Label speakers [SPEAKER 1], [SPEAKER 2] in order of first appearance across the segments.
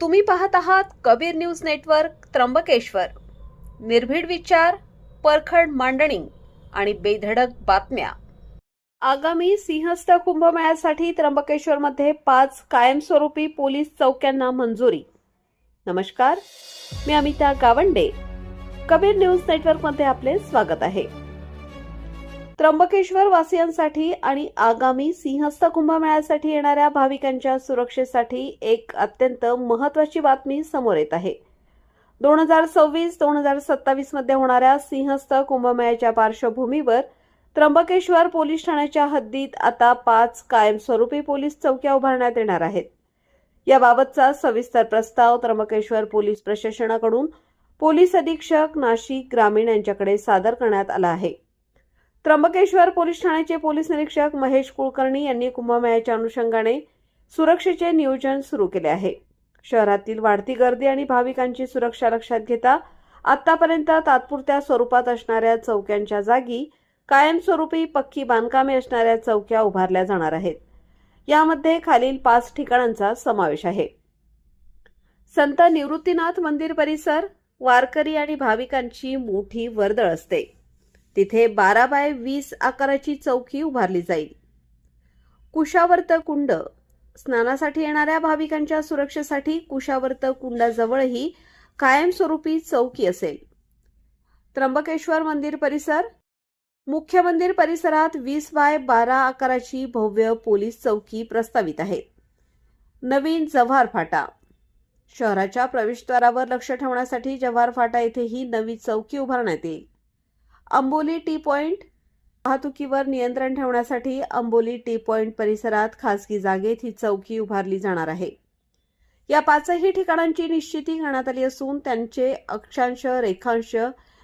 [SPEAKER 1] तुम्ही पाहत आहात कबीर न्यूज नेटवर्क त्र्यंबकेश्वर। निर्भीड विचार, परखड मांडणी आणि बेधडक बातम्या। आगामी सिंहस्थ कुंभमेळ्यासाठी त्र्यंबकेश्वरमध्ये 5 कायमस्वरूपी पोलीस चौक्यांना मंजुरी। नमस्कार, मी अमिता गावंडे। कबीर न्यूज नेटवर्कमध्ये आपले स्वागत आहे। त्र्यंबकेश्वर वासियांसाठी आणि आगामी सिंहस्थ कुंभमेळ्यासाठी येणाऱ्या भाविकांच्या सुरक्षेसाठी एक अत्यंत महत्त्वाची बातमी समोर येत आहे। 2026-2027 मध्ये होणाऱ्या सिंहस्थ कुंभमेळ्याच्या पार्श्वभूमीवर त्र्यंबकेश्वर पोलीस ठाण्याच्या हद्दीत आता 5 कायमस्वरूपी पोलीस चौक्या उभारण्यात येणार आहेत। याबाबतचा सविस्तर प्रस्ताव त्र्यंबकेश्वर पोलीस प्रशासनाकडून पोलीस अधीक्षक नाशिक ग्रामीण यांच्याकडे सादर करण्यात आला आहे। त्र्यंबकेश्वर पोलीस ठाण्याचे पोलीस निरीक्षक महेश कुलकर्णी यांनी कुंभमेळ्याच्या अनुषंगाने सुरक्षेचे नियोजन सुरू केले आहे। शहरातील वाढती गर्दी आणि भाविकांची सुरक्षा लक्षात घेता आतापर्यंत तात्पुरत्या स्वरूपात असणाऱ्या चौक्यांच्या जागी कायमस्वरूपी पक्की बांधकामे असणाऱ्या चौक्या उभारल्या जाणार आहेत। यामध्ये खालील 5 ठिकाणांचा समावेश आहे। संत निवृत्तीनाथ मंदिर परिसर, वारकरी आणि भाविकांची मोठी वर्दळ असते, तिथे 12x20 आकाराची चौकी उभारली जाईल। कुशावर्त कुंड, स्नानासाठी येणाऱ्या भाविकांच्या सुरक्षेसाठी कुशावर्त कुंडाजवळही कायमस्वरूपी चौकी असेल। त्र्यंबकेश्वर मंदिर परिसर, मुख्य मंदिर परिसरात 20x12 आकाराची भव्य पोलीस चौकी प्रस्तावित आहे। नवीन जव्हार फाटा, शहराच्या प्रवेशद्वारावर लक्ष ठेवण्यासाठी जव्हार फाटा येथेही नवी चौकी उभारण्यात येईल। अंबोली टी पॉइंट, वाहतुकीवर नियंत्रण ठेवण्यासाठी अंबोली टी पॉइंट परिसरात खासगी जागेत ही चौकी उभारली जाणार आहे। या 5ही ठिकाणांची निश्चिती करण्यात आली असून त्यांचे अक्षांश, रेखांश,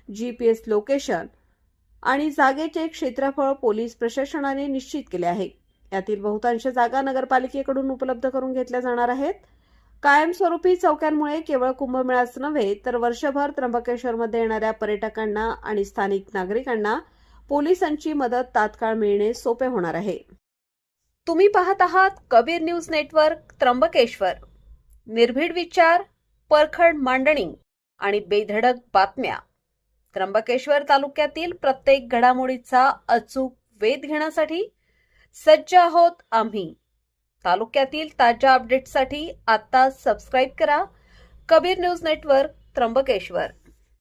[SPEAKER 1] GPS लोकेशन आणि जागेचे क्षेत्रफळ पोलीस प्रशासनाने निश्चित केले आहे। यातील बहुतांश जागा नगरपालिकेकडून उपलब्ध करून घेतल्या जाणार आहेत। कायमस्वरूपी चौक्यांमुळे केवळ कुंभमेळाच नव्हे तर वर्षभर त्र्यंबकेश्वरमध्ये येणाऱ्या पर्यटकांना आणि स्थानिक नागरिकांना पोलिसांची मदत तात्काळ मिळणे सोपे होणार आहे। तुम्ही पाहत आहात कबीर न्यूज नेटवर्क त्र्यंबकेश्वर। निर्भीड विचार, परखड मांडणी आणि बेधडक बातम्या। त्र्यंबकेश्वर तालुक्यातील प्रत्येक घडामोडीचा अचूक वेध घेण्यासाठी सज्ज आहोत आम्ही। तालुक्यातील ताज्या अपडेट्ससाठी आता सबस्क्राइब करा कबीर न्यूज नेटवर्क त्र्यंबकेश्वर।